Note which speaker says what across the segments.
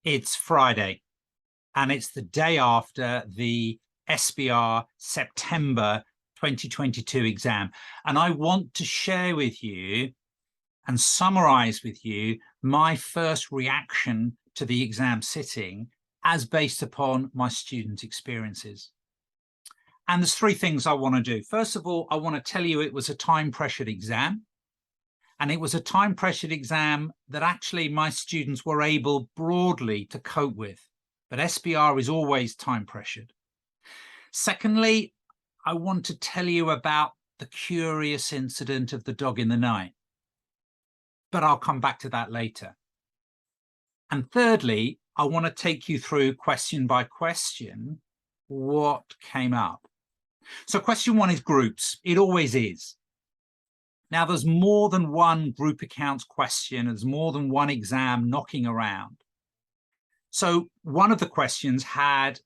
Speaker 1: It's Friday, and it's the day after the SBR September 2022 exam. And I want to share with you and summarize with you my first reaction to the exam sitting as based upon my student experiences. And there's three things I want to do. First of all, I want to tell you it was a time-pressured exam. And it was a time-pressured exam that actually my students were able broadly to cope with. But SBR is always time-pressured. Secondly, I want to tell you about the curious incident of the dog in the night. But I'll come back to that later. And thirdly, I want to take you through question by question what came up. So question one is groups. It always is. Now, there's more than one group accounts question. There's more than one exam knocking around. So one of the questions had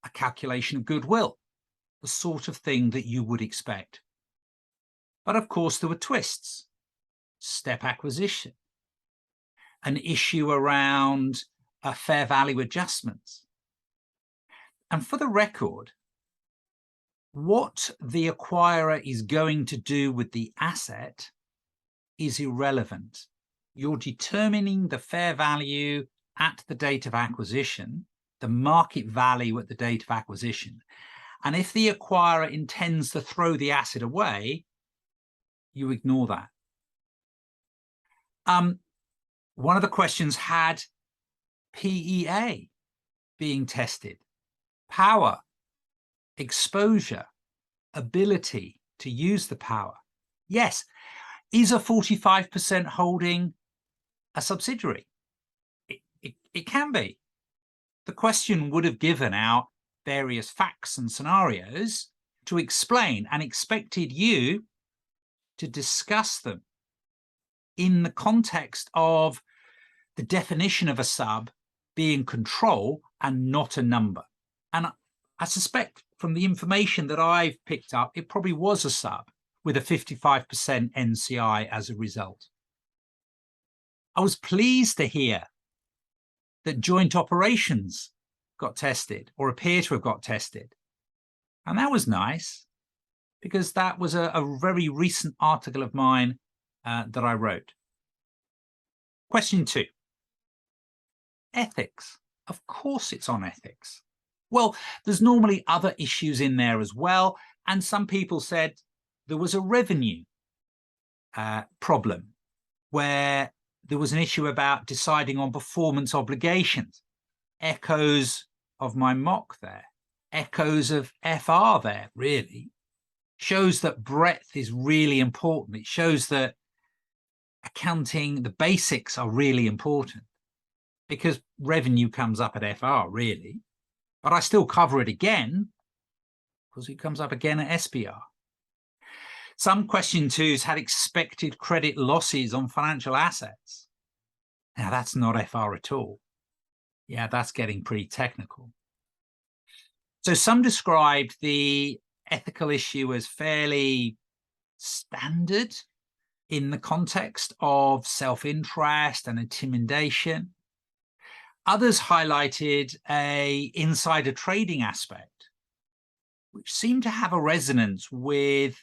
Speaker 1: a calculation of goodwill, the sort of thing that you would expect. But of course, there were twists. Step acquisition, an issue around fair value adjustments. And for the record, what the acquirer is going to do with the asset is irrelevant. You're determining the fair value at the date of acquisition, the market value at the date of acquisition. And if the acquirer intends to throw the asset away, you ignore that. One of the questions had PEA being tested, power, exposure, ability to use the power. Yes. Is a 45% holding a subsidiary? It can be. The question would have given out various facts and scenarios to explain and expected you to discuss them in the context of the definition of a sub being control and not a number. And I suspect from the information that I've picked up, it probably was a sub with a 55% NCI as a result. I was pleased to hear that joint operations got tested or appear to have got tested. And that was nice because that was a very recent article of mine that I wrote. Question two, ethics. Of course it's on ethics. Well, there's normally other issues in there as well. And some people said there was a revenue problem where there was an issue about deciding on performance obligations. Echoes of my mock there, echoes of FR there, really. Shows that breadth is really important. It shows that accounting, the basics are really important because revenue comes up at FR, really. But I still cover it again because it comes up again at SBR. Some question twos had expected credit losses on financial assets. Now, that's not FR at all. Yeah, that's getting pretty technical. So some described the ethical issue as fairly standard in the context of self-interest and intimidation. Others highlighted an insider trading aspect, which seemed to have a resonance with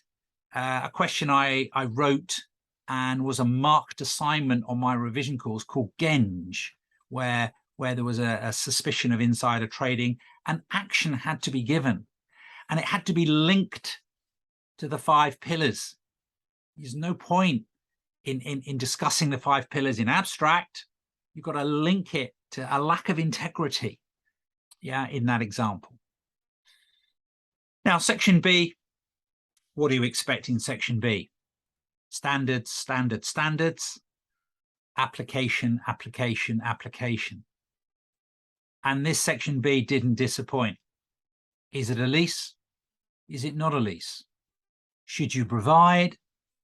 Speaker 1: a question I wrote and was a marked assignment on my revision course called Genge, where there was a suspicion of insider trading and action had to be given. And it had to be linked to the 5 pillars. There's no point in discussing the 5 pillars in abstract. You've got to link it to a lack of integrity, yeah, in that example. Now, section B, what do you expect in section B? Standards, standards, standards, application, application, application. And this section B didn't disappoint. Is it a lease? Is it not a lease? Should you provide?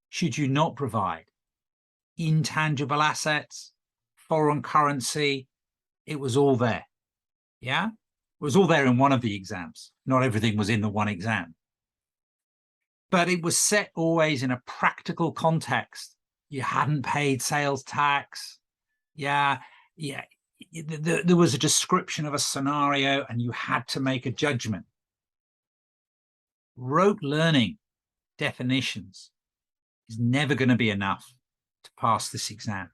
Speaker 1: Should you not provide? Intangible assets, foreign currency, it was all there. Yeah? It was all there in one of the exams. Not everything was in the one exam. But it was set always in a practical context. You hadn't paid sales tax. Yeah, there was a description of a scenario and you had to make a judgment. Rote learning definitions is never going to be enough to pass this exam.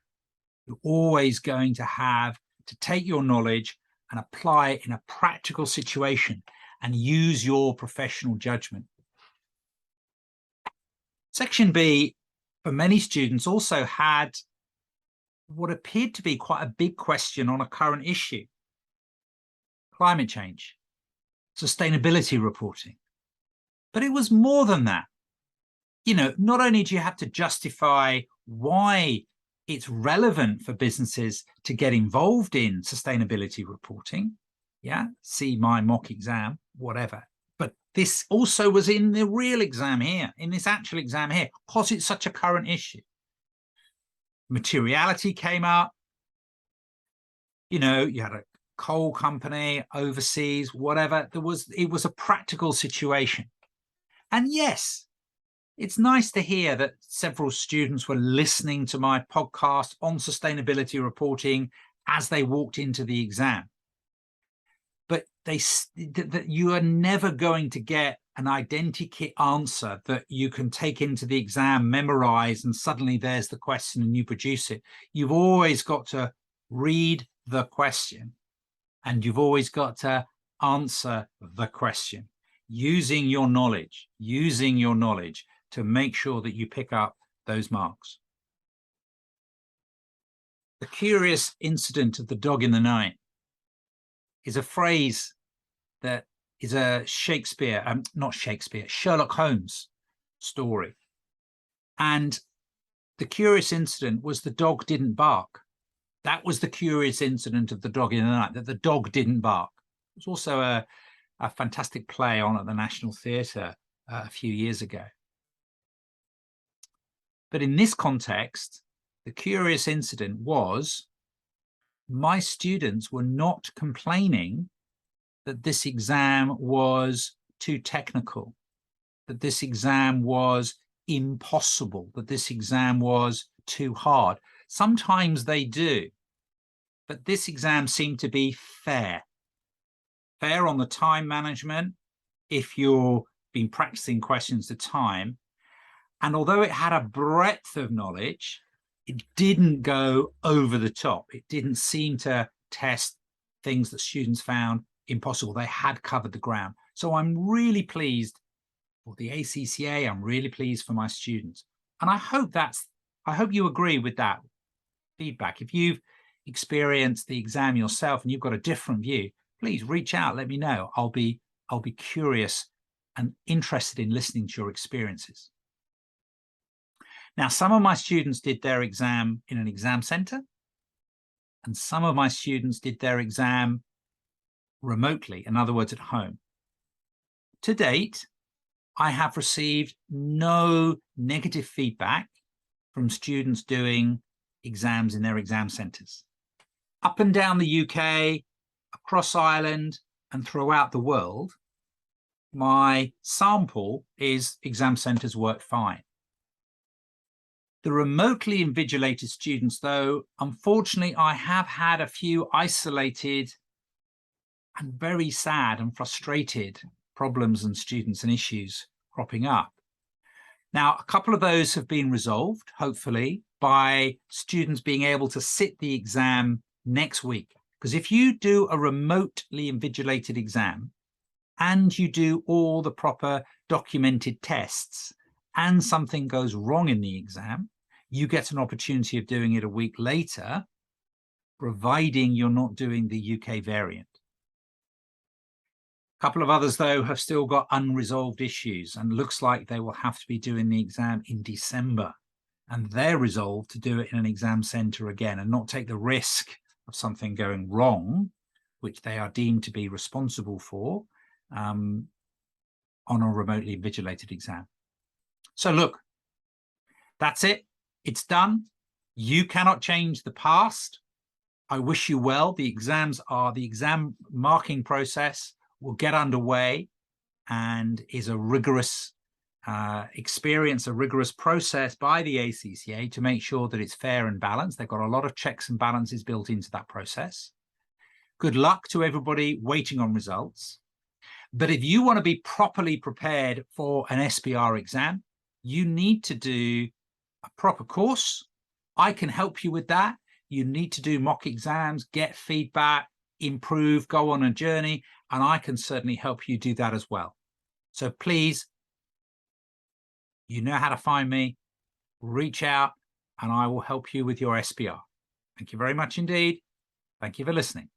Speaker 1: You're always going to have to take your knowledge and apply it in a practical situation and use your professional judgment. Section B, for many students, also had what appeared to be quite a big question on a current issue: climate change, sustainability reporting. But it was more than that. You know, not only do you have to justify why it's relevant for businesses to get involved in sustainability reporting, yeah, see my mock exam, whatever. But this also was in the real exam here, in this actual exam here, because it's such a current issue. Materiality came up. You know, you had a coal company overseas, whatever. It was a practical situation. And yes, it's nice to hear that several students were listening to my podcast on sustainability reporting as they walked into the exam. But that you are never going to get an identikit answer that you can take into the exam, memorize, and suddenly there's the question and you produce it. You've always got to read the question and you've always got to answer the question using your knowledge to make sure that you pick up those marks. The curious incident of the dog in the night is a phrase that is a Sherlock Holmes story. And the curious incident was the dog didn't bark. That was the curious incident of the dog in the night, that the dog didn't bark. It was also a fantastic play on at the National Theatre a few years ago. But in this context, the curious incident was my students were not complaining that this exam was too technical, that this exam was impossible, that this exam was too hard. Sometimes they do, but this exam seemed to be fair. Fair on the time management, if you've been practicing questions to time. And although it had a breadth of knowledge, it didn't go over the top. It didn't seem to test things that students found impossible. They had covered the ground. So I'm really pleased for the ACCA. I'm really pleased for my students. And I hope you agree with that feedback. If you've experienced the exam yourself and you've got a different view, please reach out, let me know. I'll be curious and interested in listening to your experiences. Now, some of my students did their exam in an exam center, and some of my students did their exam remotely, in other words, at home. To date, I have received no negative feedback from students doing exams in their exam centers. Up and down the UK, across Ireland, and throughout the world, my sample is exam centers work fine. The remotely invigilated students, though, unfortunately, I have had a few isolated and very sad and frustrated problems and students and issues cropping up. Now, a couple of those have been resolved, hopefully, by students being able to sit the exam next week. Because if you do a remotely invigilated exam and you do all the proper documented tests and something goes wrong in the exam, you get an opportunity of doing it a week later, providing you're not doing the UK variant. A couple of others, though, have still got unresolved issues and looks like they will have to be doing the exam in December. And they're resolved to do it in an exam centre again and not take the risk of something going wrong, which they are deemed to be responsible for, on a remotely invigilated exam. So look, that's it. It's done. You cannot change the past. I wish you well. The exam marking process will get underway and is a rigorous experience, a rigorous process by the ACCA to make sure that it's fair and balanced. They've got a lot of checks and balances built into that process. Good luck to everybody waiting on results. But if you want to be properly prepared for an SBR exam, you need to do a proper course. I can help you with that. You need to do mock exams, get feedback, improve, go on a journey, and I can certainly help you do that as well. So please, you know how to find me, reach out, and I will help you with your SBR. Thank you very much indeed. Thank you for listening.